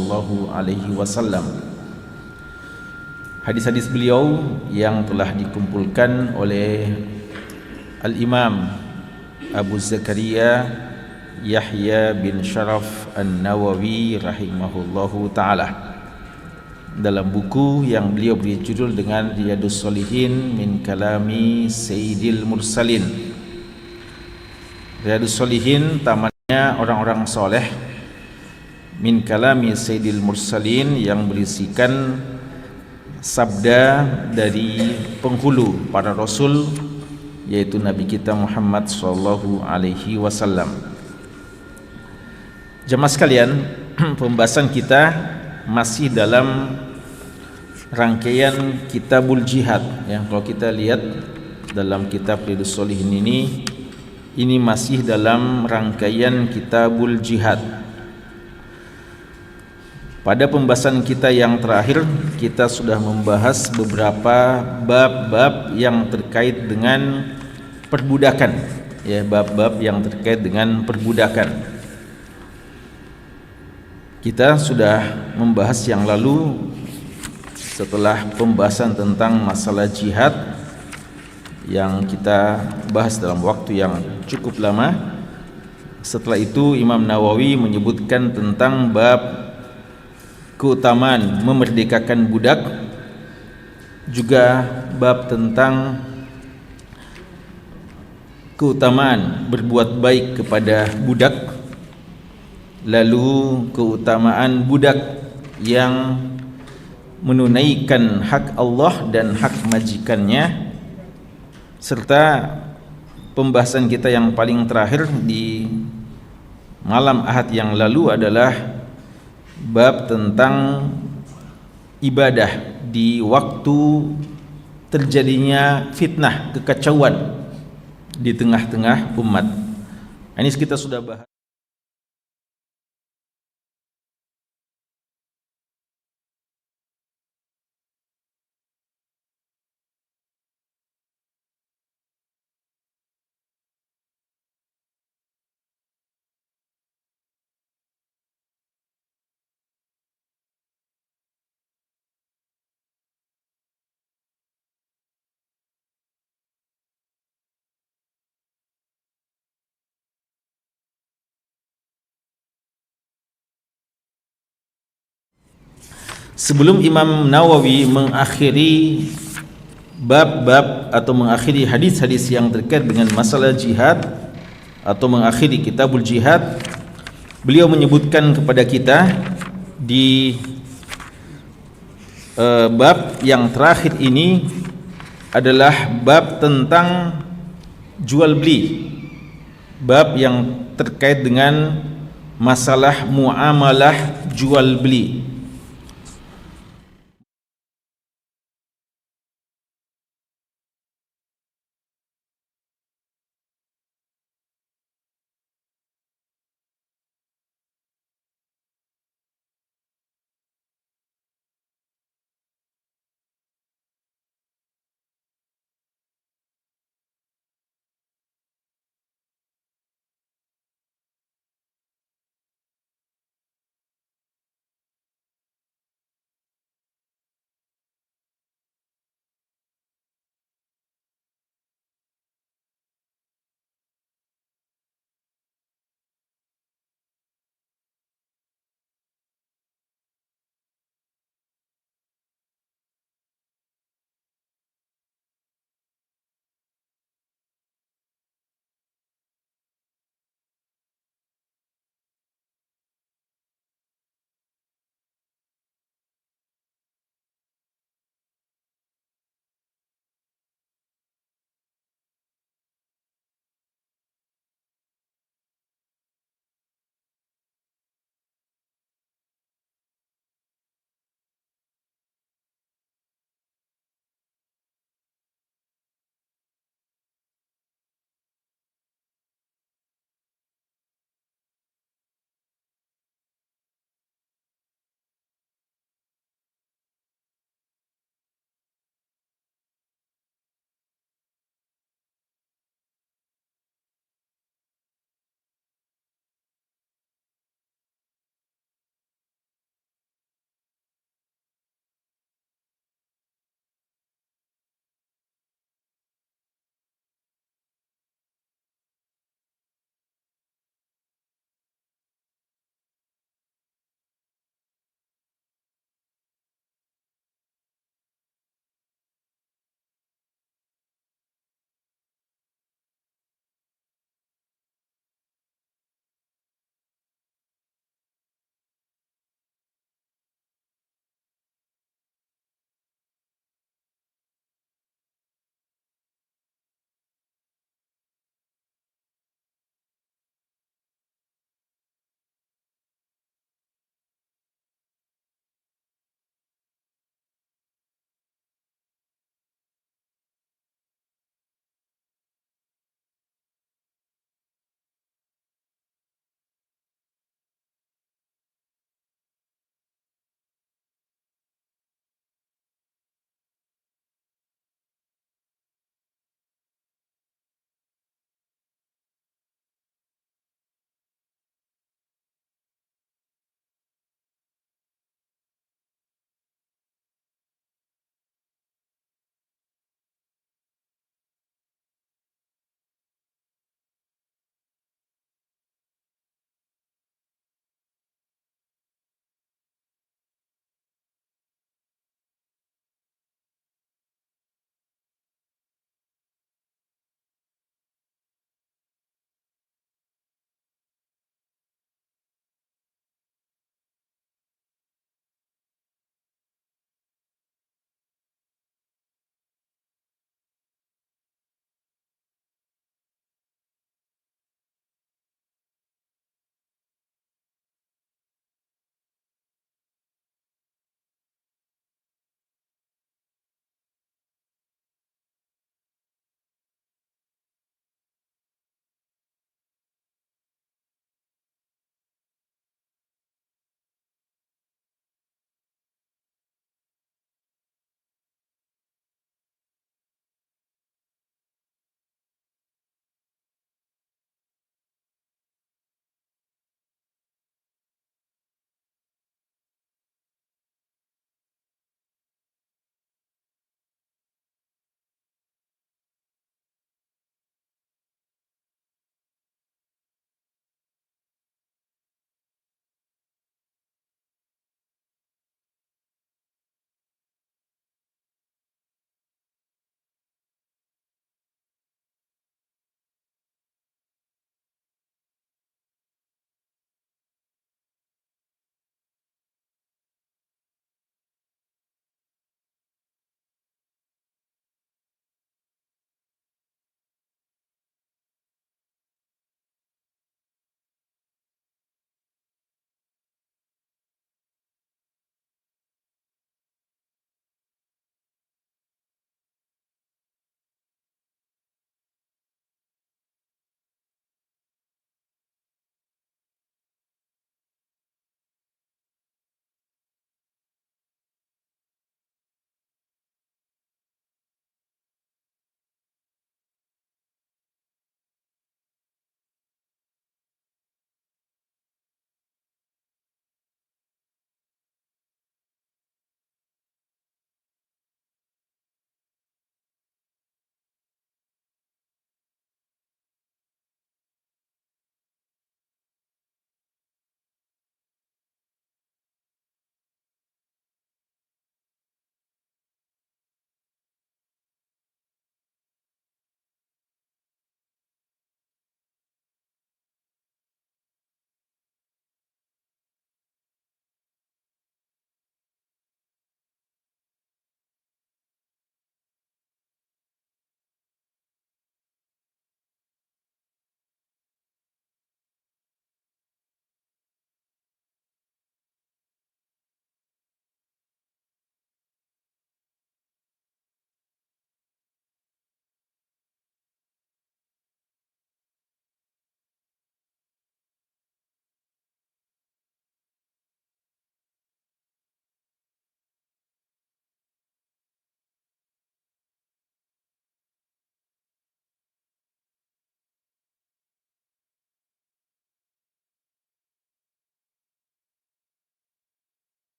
sallallahu alaihi wasallam. Hadis-hadis beliau yang telah dikumpulkan oleh Al-Imam Abu Zakaria Yahya bin Sharaf An-Nawawi rahimahullahu ta'ala dalam buku yang beliau beri judul dengan Riyadhus Shalihin min kalami Sayyidil Mursalin. Riyadhus Shalihin tamannya orang-orang soleh, min kalami Sayyidil Mursalin yang berisikan sabda dari penghulu para rasul, yaitu Nabi kita Muhammad sallallahu alaihi wasallam. Jemaah sekalian, pembahasan kita masih dalam rangkaian Kitabul Jihad ya. Kalau kita lihat dalam kitab Riyadhus Shalihin ini masih dalam rangkaian Kitabul Jihad. Pada pembahasan kita yang terakhir, kita sudah membahas beberapa bab-bab yang terkait dengan perbudakan ya, bab-bab yang terkait dengan perbudakan. Kita sudah membahas yang lalu setelah pembahasan tentang masalah jihad yang kita bahas dalam waktu yang cukup lama. Setelah itu Imam Nawawi menyebutkan tentang bab keutamaan memerdekakan budak, juga bab tentang keutamaan berbuat baik kepada budak, lalu keutamaan budak yang menunaikan hak Allah dan hak majikannya, serta pembahasan kita yang paling terakhir di malam Ahad yang lalu adalah bab tentang ibadah di waktu terjadinya fitnah, kekacauan di tengah-tengah umat. Ini kita sudah bahas. Sebelum Imam Nawawi mengakhiri bab-bab atau mengakhiri hadis-hadis yang terkait dengan masalah jihad atau mengakhiri Kitabul Jihad, beliau menyebutkan kepada kita di bab yang terakhir ini adalah bab tentang jual beli, bab yang terkait dengan masalah muamalah jual beli.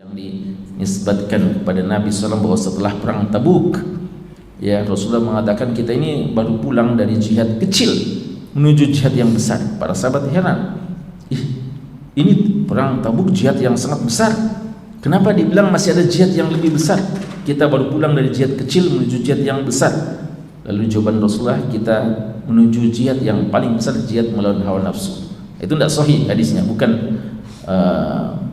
yang dinisbatkan kepada Nabi SAW bahwa setelah perang Tabuk, ya, Rasulullah mengatakan kita ini baru pulang dari jihad kecil menuju jihad yang besar. Para sahabat heran, ini perang Tabuk jihad yang sangat besar, kenapa dibilang masih ada jihad yang lebih besar? Kita baru pulang dari jihad kecil menuju jihad yang besar. Lalu jawaban Rasulullah, kita menuju jihad yang paling besar, jihad melawan hawa nafsu. Itu tidak sahih hadisnya, bukan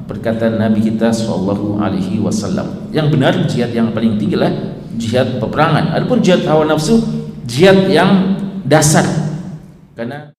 perkataan Nabi kita sallallahu alaihi wasallam. Yang benar jihad yang paling tinggi lah jihad peperangan. Adapun jihad hawa nafsu jihad yang dasar, karena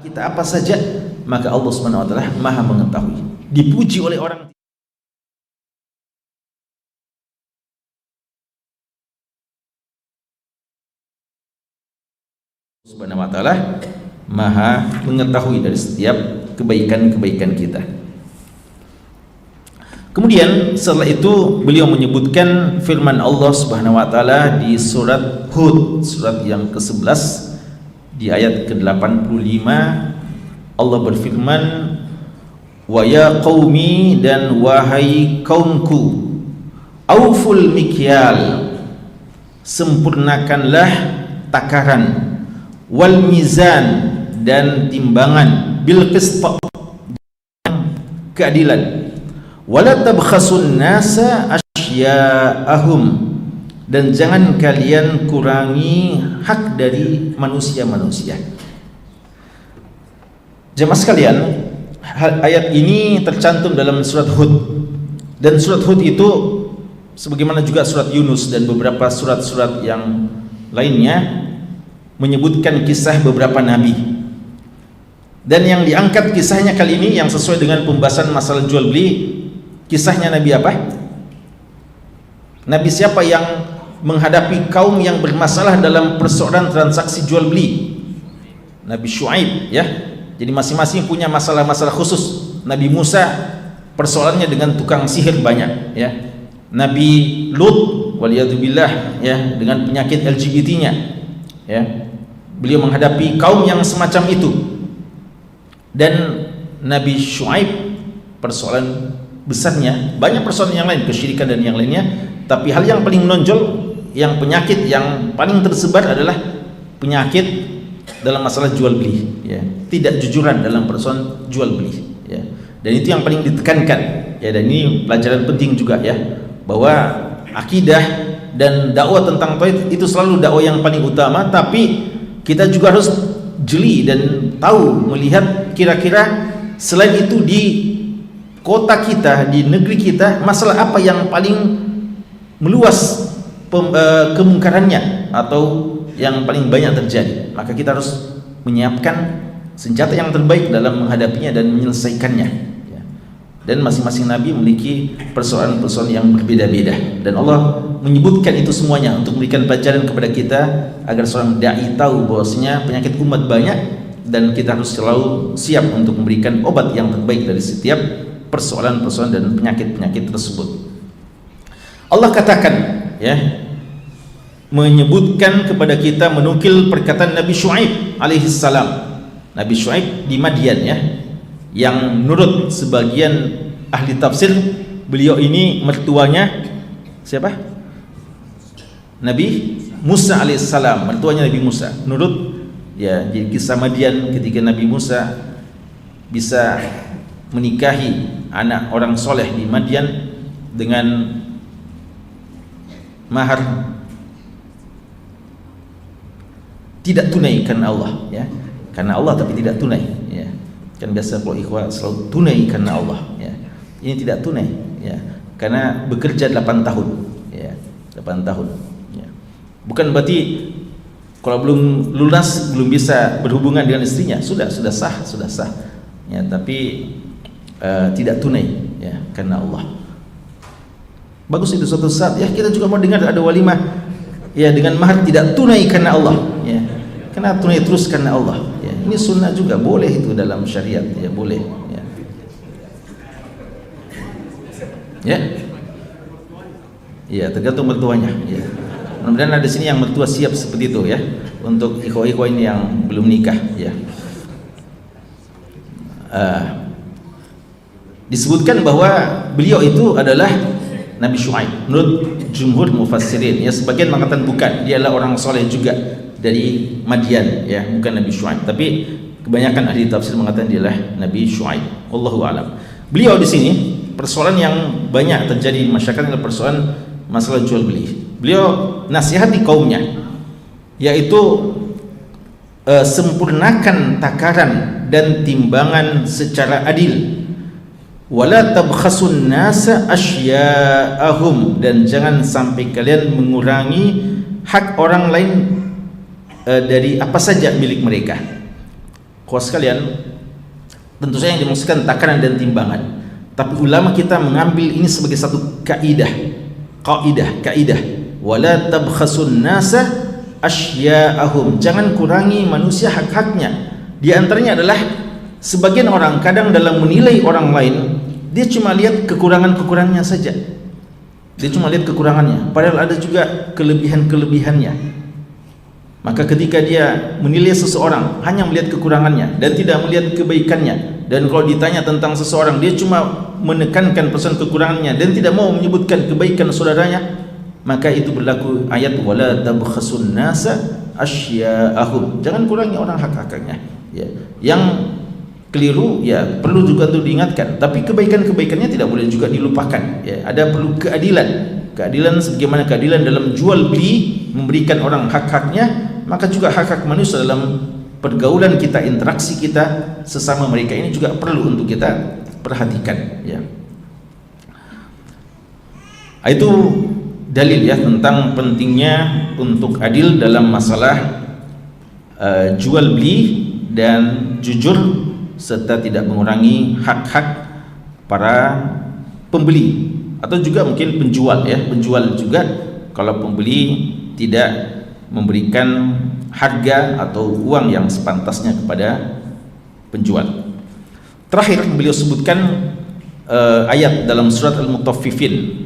kita apa saja, maka Allah Subhanahu wa taala Maha mengetahui. Dipuji oleh orang Subhanahu wa taala Maha mengetahui dari setiap kebaikan-kebaikan kita. Kemudian setelah itu beliau menyebutkan firman Allah Subhanahu wa taala di surat Hud, surat yang ke-11 di ayat ke-85. Allah berfirman, wa ya qaumi, dan wahai kaumku, auful mikyal, sempurnakanlah takaran, wal mizan, dan timbangan, bil qist, keadilan, wala tabkhasun nasa asya'ahum, dan jangan kalian kurangi hak dari manusia-manusia. Jemaah sekalian, ayat ini tercantum dalam surat Hud, dan surat Hud itu sebagaimana juga surat Yunus dan beberapa surat-surat yang lainnya menyebutkan kisah beberapa nabi. Dan yang diangkat kisahnya kali ini yang sesuai dengan pembahasan masalah jual beli, kisahnya nabi apa? Nabi siapa yang menghadapi kaum yang bermasalah dalam persoalan transaksi jual beli? Nabi Syuaib, ya. Jadi masing-masing punya masalah-masalah khusus. Nabi Musa persoalannya dengan tukang sihir banyak, ya. Nabi Lut waliyadzubillah, ya, dengan penyakit LGBT-nya, ya. Beliau menghadapi kaum yang semacam itu. Dan Nabi Syuaib persoalan besarnya, banyak persoalan yang lain, kesyirikan dan yang lainnya, tapi hal yang paling menonjol, yang penyakit yang paling tersebar adalah penyakit dalam masalah jual beli, ya. Tidak jujuran dalam persoalan jual beli, ya. Dan itu yang paling ditekankan, ya. Dan ini pelajaran penting juga, ya, bahwa akidah dan dakwah tentang tauhid itu selalu dakwah yang paling utama, tapi kita juga harus jeli dan tahu, melihat kira-kira selain itu di kota kita, di negeri kita, masalah apa yang paling meluas kemungkarannya atau yang paling banyak terjadi. Maka kita harus menyiapkan senjata yang terbaik dalam menghadapinya dan menyelesaikannya, ya. Dan masing-masing nabi memiliki persoalan-persoalan yang berbeda-beda, dan Allah menyebutkan itu semuanya untuk memberikan pelajaran kepada kita agar seorang dai tahu bahwasanya penyakit umat banyak dan kita harus selalu siap untuk memberikan obat yang terbaik dari setiap persoalan-persoalan dan penyakit-penyakit tersebut. Allah katakan, ya, menyebutkan kepada kita, menukil perkataan Nabi Syuaib alaihissalam. Nabi Syuaib di Madian, ya, yang menurut sebagian ahli tafsir beliau ini mertuanya siapa? Nabi Musa alaihissalam, mertuanya Nabi Musa. Menurut, ya, jadi kisah Madian ketika Nabi Musa bisa menikahi anak orang soleh di Madian dengan mahar tidak tunai karena Allah, ya, karena Allah tapi tidak tunai, ya. Kan biasa kalau ikhwah selalu tunai karena Allah, ya. Ini tidak tunai, ya, karena bekerja 8 tahun, ya, 8 tahun, ya. Bukan berarti kalau belum lunas belum bisa berhubungan dengan istrinya, sudah sah, ya, tapi tidak tunai, ya, karena Allah. Bagus itu suatu saat, ya, kita juga mau dengar ada walimah, ya, dengan mahar tidak tunai karena Allah, ya, karena tunai terus karena Allah, ya. Ini sunnah juga, boleh itu dalam syariat, ya, boleh, ya. Ya, ya, tergantung mertuanya, ya. Mudah-mudahan ada sini yang mertua siap seperti itu, ya, untuk ikhwah-ikhwah ini yang belum nikah, ya. Disebutkan bahwa beliau itu adalah Nabi Syuaib menurut jumhur mufassirin, ya. Sebagian mengatakan bukan, dia adalah orang soleh juga dari Madian, ya, bukan Nabi Syuaib, tapi kebanyakan ahli tafsir mengatakan dia adalah Nabi Syuaib. Wallahu alam. Beliau di sini persoalan yang banyak terjadi di masyarakat adalah persoalan masalah jual beli. Beliau nasihati kaumnya, yaitu sempurnakan takaran dan timbangan secara adil, wala tabkhasun nasa asya'ahum, dan jangan sampai kalian mengurangi hak orang lain dari apa saja milik mereka. Kawan sekalian, tentu saja yang dimaksudkan takaran dan timbangan, tapi ulama kita mengambil ini sebagai satu kaidah, wala tabkhasun nasa asya'ahum, jangan kurangi manusia hak-haknya. Di antaranya adalah sebagian orang kadang dalam menilai orang lain, dia cuma lihat kekurangan-kekurangannya saja. Dia cuma lihat kekurangannya, padahal ada juga kelebihan-kelebihannya. Maka ketika dia menilai seseorang hanya melihat kekurangannya dan tidak melihat kebaikannya, dan kalau ditanya tentang seseorang dia cuma menekankan pesan kekurangannya dan tidak mau menyebutkan kebaikan saudaranya, maka itu berlaku ayat wala tabkhasun nasa asya'ahum, jangan kurangi orang hak-haknya. Ya, yang keliru ya perlu juga untuk diingatkan, tapi kebaikan-kebaikannya tidak boleh juga dilupakan. Ya, ada perlu keadilan sebagaimana keadilan dalam jual beli, memberikan orang hak-haknya, maka juga hak-hak manusia dalam pergaulan kita, interaksi kita sesama mereka ini juga perlu untuk kita perhatikan. Ya, itu dalil ya tentang pentingnya untuk adil dalam masalah jual beli dan jujur, serta tidak mengurangi hak-hak para pembeli atau juga mungkin penjual ya. Penjual juga kalau pembeli tidak memberikan harga atau uang yang sepantasnya kepada penjual. Terakhir beliau sebutkan ayat dalam surat Al-Mutaffifin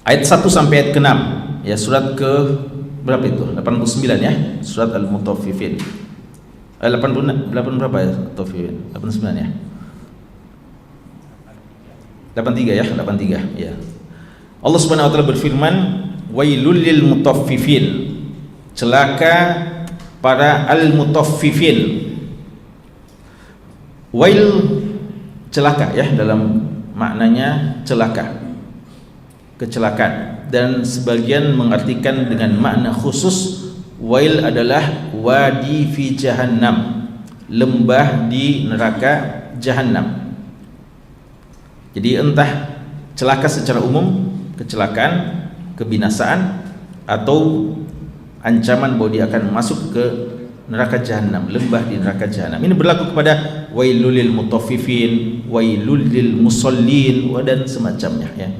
ayat 1 sampai ayat ke-6 ya, surat ke berapa itu? 89 ya, surat Al-Mutaffifin. 88 berapa ya? Mutaffifin 89 ya. 83 ya, 83 ya. Allah Subhanahu wa taala berfirman, wailul lil mutaffifin, celaka para al-mutaffifin. Wail celaka ya, dalam maknanya celaka, kecelakaan, dan sebagian mengartikan dengan makna khusus wail adalah wadi fi jahannam, lembah di neraka jahannam. Jadi entah celaka secara umum, kecelakaan, kebinasaan, atau ancaman bahwa dia akan masuk ke neraka jahanam, lembah di neraka jahanam. Ini berlaku kepada wailul lil mutaffifin, wailul lil musallin, dan semacamnya ya.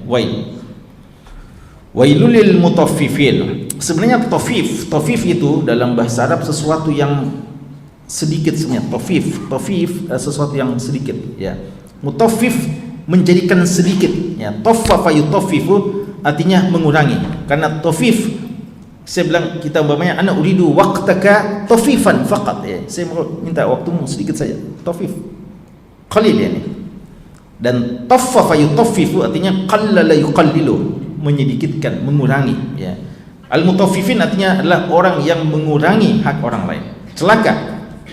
Wailul lil mutaffifin. Sebenarnya tafif itu dalam bahasa Arab sesuatu yang sedikit sebenarnya. Tafif sesuatu yang sedikit ya. Mutaffif menjadikan sedikit ya. Taffafa yutaffifu artinya mengurangi. Karena tafif, saya bilang kita umpamanya ana uridu waqtaka tafifan faqat ya. Saya minta waktumu sedikit saja. Tafif. Qalil yani. Dan taffafa yutaffifu artinya qallala yuqallilu, menyedikitkan, mengurangi ya. Al-mutaffifin artinya adalah orang yang mengurangi hak orang lain. Celaka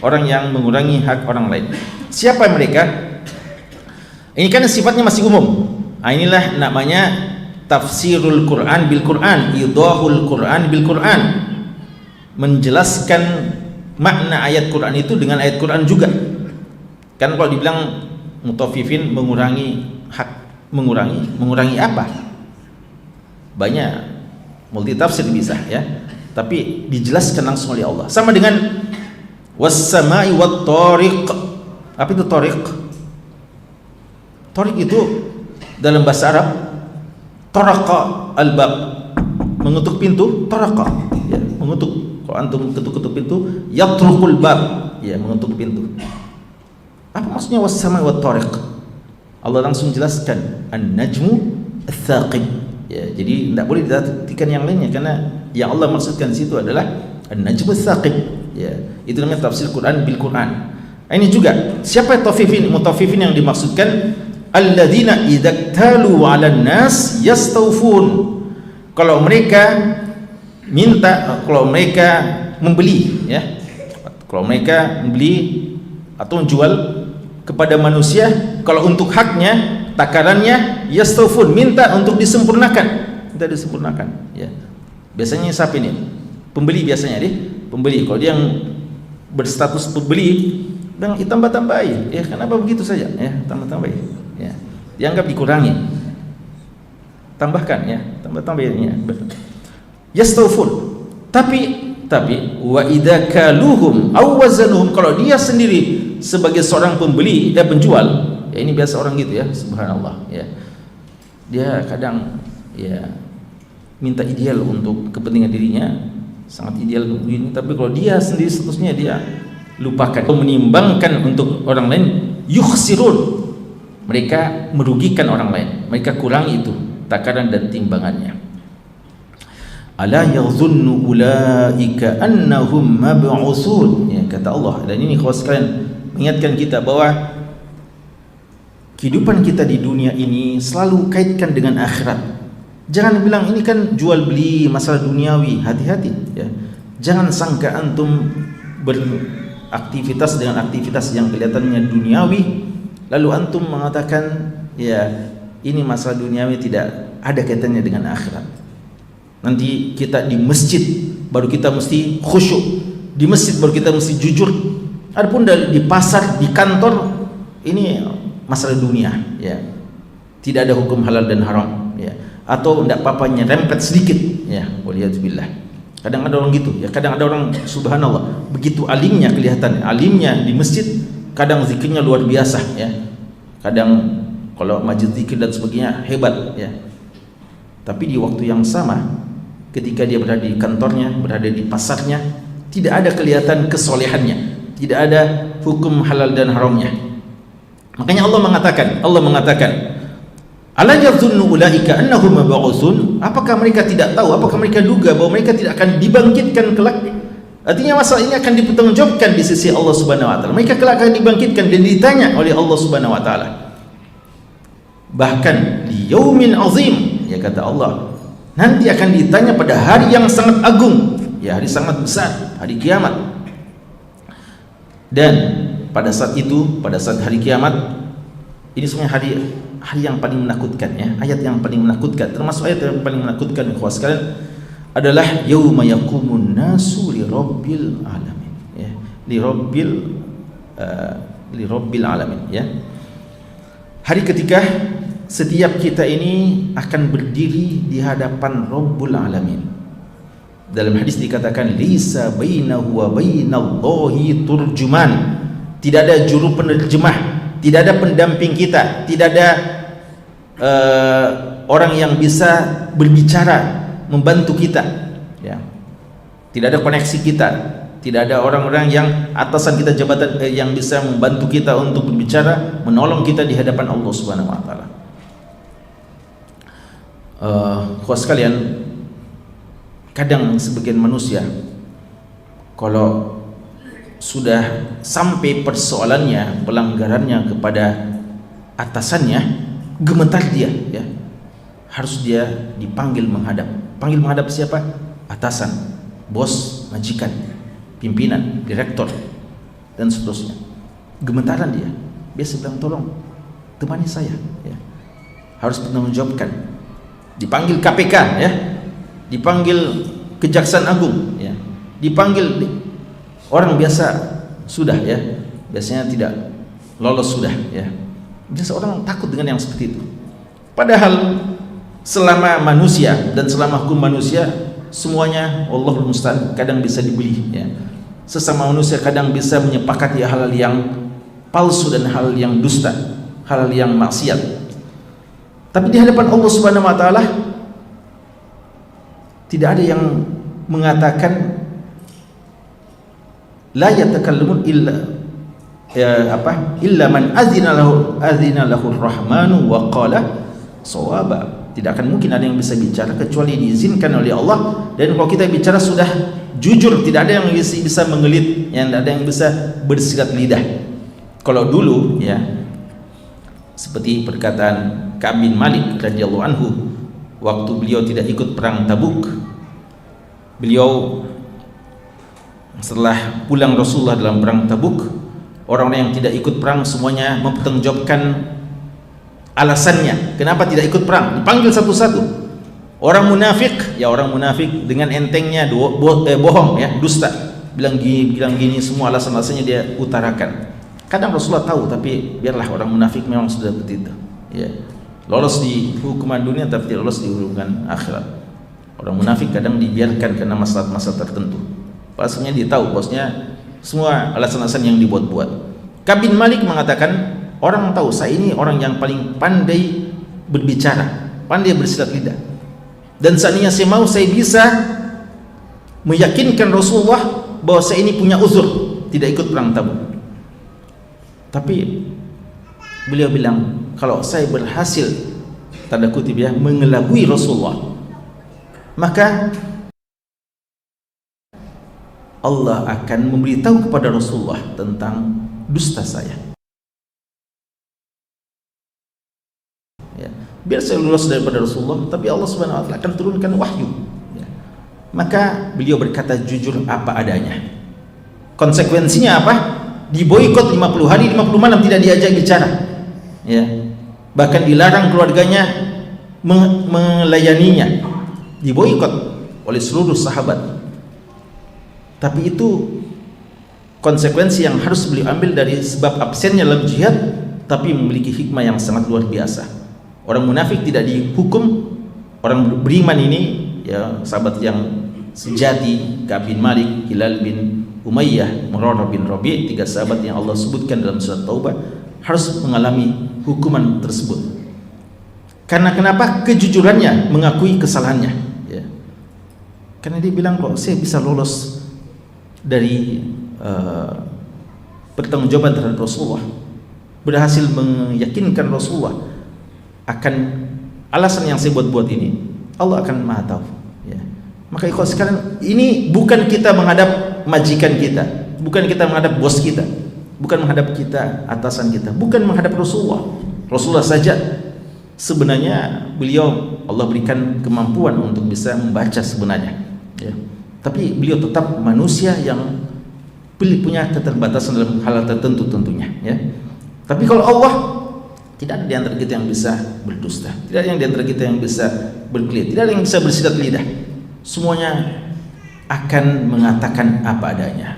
orang yang mengurangi hak orang lain. Siapa mereka? Ini kan sifatnya masih umum. Inilah namanya tafsirul Quran bil Quran, idahul Quran bil Quran, menjelaskan makna ayat Quran itu dengan ayat Quran juga. Kan kalau dibilang mutaffifin mengurangi hak, mengurangi apa? Banyak multi tafsir bisa ya, tapi dijelaskan langsung oleh Allah. Sama dengan was-sama'i wat-tariq. Apa itu tariq? Tariq itu dalam bahasa Arab taraqa al-bab, mengetuk pintu, taraqa ya, mengetuk. Kalau antum ketuk-ketuk pintu, yatrukul bab ya, mengetuk pintu. Apa maksudnya was-sama'i wat-tariq? Allah langsung jelaskan an-najmu ats-tsaqib ya, jadi tidak boleh diartikan yang lainnya, karena yang Allah maksudkan di situ adalah an-najmu ats-tsaqib ya. Itu namanya tafsir Quran bil Quran. Ini juga siapa mutaffifin yang dimaksudkan? Alladzina idaktalu 'alan nas yastawfun. Kalau mereka membeli ya, kalau mereka membeli atau menjual kepada manusia, kalau untuk haknya, takarannya yastawfun, minta untuk disempurnakan, ya. Biasanya siapa ini? Pembeli biasanya deh, pembeli. Kalau dia yang berstatus pembeli, bilang tambah-tambahi ya, kenapa begitu saja ya, tambah-tambahi ya, dianggap dikurangi, tambahkan ya, tambah-tambahin ya, yastawfun. Tapi Tapi wa idza kaluhum aw wazanuhum, kalau dia sendiri sebagai seorang pembeli dan penjual, ya ini biasa orang gitu ya, subhanallah ya. Dia kadang ya minta ideal untuk kepentingan dirinya, sangat ideal untuk ini, tapi kalau dia sendiri statusnya dia lupakan, menimbangkan untuk orang lain, yukhsirun, mereka merugikan orang lain, mereka kurangi itu takaran dan timbangannya. Ala yadhunnu ulaika annahum mab'utsun, ya kata Allah. Dan ini khusus sekalian mengingatkan kita bahwa kehidupan kita di dunia ini selalu kaitkan dengan akhirat. Jangan bilang ini kan jual beli masalah duniawi, hati-hati ya. Jangan sangka antum beraktivitas dengan aktivitas yang kelihatannya duniawi lalu antum mengatakan ya ini masalah duniawi tidak ada kaitannya dengan akhirat. Nanti kita di masjid baru kita mesti khusyuk, di masjid baru kita mesti jujur. Adapun di pasar, di kantor, ini masalah dunia ya. Tidak ada hukum halal dan haram ya. Atau tidak apa-apa nyerempet sedikit ya, waliyadzubillah. Kadang ada orang gitu ya, kadang ada orang subhanallah begitu alimnya, kelihatan alimnya di masjid, kadang zikirnya luar biasa ya. Kadang kalau majlis zikir dan sebagainya hebat ya. Tapi di waktu yang sama ketika dia berada di kantornya, berada di pasarnya, tidak ada kelihatan kesolehannya, tidak ada hukum halal dan haramnya. Makanya Allah mengatakan, ala yadhunnu ulaika annahum mab'utsun, apakah mereka tidak tahu, apakah mereka duga bahwa mereka tidak akan dibangkitkan kelak? Artinya masalah ini akan dipertanggungjawabkan di sisi Allah Subhanahu wa taala. Mereka kelak akan dibangkitkan dan ditanya oleh Allah Subhanahu wa taala. Bahkan di yaumin azim, ya kata Allah, nanti akan ditanya pada hari yang sangat agung, ya hari sangat besar, hari kiamat. Dan pada saat itu, pada saat hari kiamat, ini sebenarnya hari yang paling menakutkan ya, ayat yang paling menakutkan, termasuk ayat yang paling menakutkan ikhwas sekalian adalah yauma yaqumun nasu li rabbil alamin ya, li rabbil alamin ya. Hari ketika setiap kita ini akan berdiri di hadapan Rabbul Alamin. Dalam hadis dikatakan lisa bainahu wa bainallahi turjuman. Tidak ada juru penerjemah, tidak ada pendamping kita, tidak ada orang yang bisa berbicara membantu kita ya. Tidak ada koneksi kita, tidak ada orang-orang yang atasan kita, jabatan yang bisa membantu kita untuk berbicara, menolong kita di hadapan Allah Subhanahu wa taala. Khusus sekalian, kadang sebagian manusia kalau sudah sampai persoalannya, pelanggarannya kepada atasannya, gemetar dia ya. Harus dia dipanggil menghadap. Panggil menghadap siapa? Atasan, bos, majikan, pimpinan, direktur dan seterusnya. Gemetaran dia. Biasa bilang tolong temani saya ya. Harus bertanggungjawabkan. Dipanggil KPK ya, dipanggil Kejaksaan Agung ya, dipanggil orang biasa sudah ya, biasanya tidak lolos sudah ya. Biasa orang takut dengan yang seperti itu. Padahal selama manusia dan selama hukum manusia semuanya Allahul musta'an kadang bisa dibeli ya. Sesama manusia kadang bisa menyepakati hal yang palsu dan hal yang dusta, hal yang maksiat. Tapi di hadapan Allah Subhanahu wa taala tidak ada yang mengatakan la yatakallamun illa illa man azina lahu rahmanu wa qala shawaba. Tidak akan mungkin ada yang bisa bicara kecuali diizinkan oleh Allah. Dan kalau kita bicara sudah jujur, tidak ada yang bisa mengelit, yang tidak ada yang bisa bersikat lidah. Kalau dulu ya, seperti perkataan Ka'ab bin Malik radhiyallahu anhu, waktu beliau tidak ikut perang Tabuk, beliau setelah pulang Rasulullah dalam perang Tabuk, orang-orang yang tidak ikut perang semuanya mempertanggungjawabkan alasannya kenapa tidak ikut perang, dipanggil satu-satu. Orang munafik ya, orang munafik dengan entengnya bohong ya, dusta, bilang gini semua alasan-alasannya dia utarakan. Kadang Rasulullah tahu, tapi biarlah, orang munafik memang sudah begitu ya. Lolos di hukuman dunia tapi tidak lolos di hukuman akhirat. Orang munafik kadang dibiarkan karena masalah-masalah tertentu Pastinya dia tahu bosnya semua alasan-alasan yang dibuat-buat. Ka'b bin Malik mengatakan, orang tahu saya ini orang yang paling pandai berbicara, pandai bersilat lidah. Dan seandainya saya mau, saya bisa meyakinkan Rasulullah bahwa saya ini punya uzur tidak ikut perang Tabuk. Tapi beliau bilang, kalau saya berhasil, tanda kutip ya, mengelabui Rasulullah, maka Allah akan memberitahu kepada Rasulullah tentang dusta saya. Ya. Biar saya lulus daripada Rasulullah, tapi Allah Subhanahu wa taala akan turunkan wahyu. Ya. Maka beliau berkata jujur apa adanya. Konsekuensinya apa? Diboikot 50 hari 50 malam, tidak diajak bicara. Ya. Bahkan dilarang keluarganya melayaninya. Diboikot oleh seluruh sahabat. Tapi itu konsekuensi yang harus beliau ambil dari sebab absennya dalam jihad, tapi memiliki hikmah yang sangat luar biasa. Orang munafik tidak dihukum, orang beriman ini ya sahabat yang sejati, Ka'b bin Malik, Hilal bin Umayyah, Murarah bin Rabi', 3 sahabat yang Allah sebutkan dalam surat Taubah, harus mengalami hukuman tersebut. Karena kenapa? Kejujurannya, mengakui kesalahannya. Ya. Karena dia bilang, kok saya bisa lolos dari pertanggungjawaban terhadap Rasulullah, berhasil meyakinkan Rasulullah akan alasan yang saya buat-buat ini, Allah akan maha tahu. Ya. Maka ikhwan sekalian, ini bukan kita menghadap majikan kita, bukan kita menghadap bos kita, bukan menghadap kita atasan kita, bukan menghadap Rasulullah saja. Sebenarnya beliau Allah berikan kemampuan untuk bisa membaca sebenarnya. Ya. Tapi beliau tetap manusia yang punya keterbatasan dalam hal tertentu tentunya. Ya. Tapi kalau Allah, tidak ada di antara kita yang bisa berdusta, tidak ada yang di antara kita yang bisa berkelit, tidak ada yang bisa bersilat lidah. Semuanya akan mengatakan apa adanya.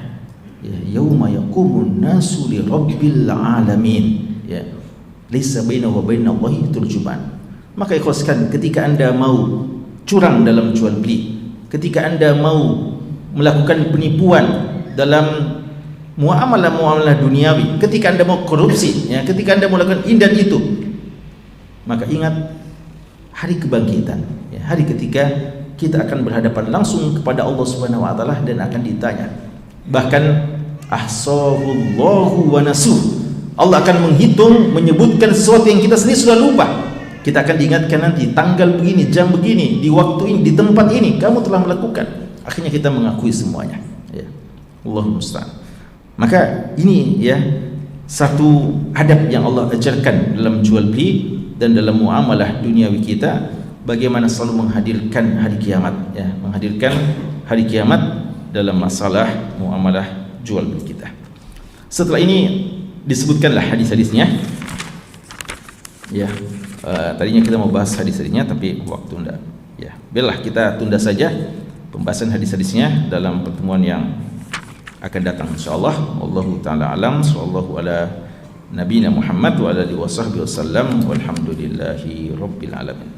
Ya, yauma yaqumun nasu li rabbil alamin. Ya. Laisa bainahu wa bainallahi turjuman. Maka ikhlaskan, ketika Anda mau curang dalam jual beli, ketika Anda mau melakukan penipuan dalam muamalah duniawi, ketika Anda mau korupsi, ya, ketika Anda mau melakukan ini dan itu, maka ingat hari kebangkitan, ya, hari ketika kita akan berhadapan langsung kepada Allah Subhanahu wa taala dan akan ditanya. Bahkan ahsahullahu wa nasuh. Allah akan menghitung, menyebutkan sesuatu yang kita sendiri sudah lupa. Kita akan diingatkan nanti, tanggal begini, jam begini, di waktu ini, di tempat ini kamu telah melakukan. Akhirnya kita mengakui semuanya. Ya. Allahumma musta'an. Maka ini ya satu adab yang Allah ajarkan dalam jual beli dan dalam muamalah duniawi kita, bagaimana selalu menghadirkan hari kiamat, ya, menghadirkan hari kiamat dalam masalah muamalah jual beli kita. Setelah ini disebutkanlah hadis-hadisnya. Ya, tadinya kita mau bahas hadis-hadisnya tapi waktu enggak. Ya, biarlah kita tunda saja pembahasan hadis-hadisnya dalam pertemuan yang akan datang insyaallah. Wallahu taala alam, sallallahu ala nabiyina Muhammad wa ala alihi wasallam walhamdulillahi rabbil alamin.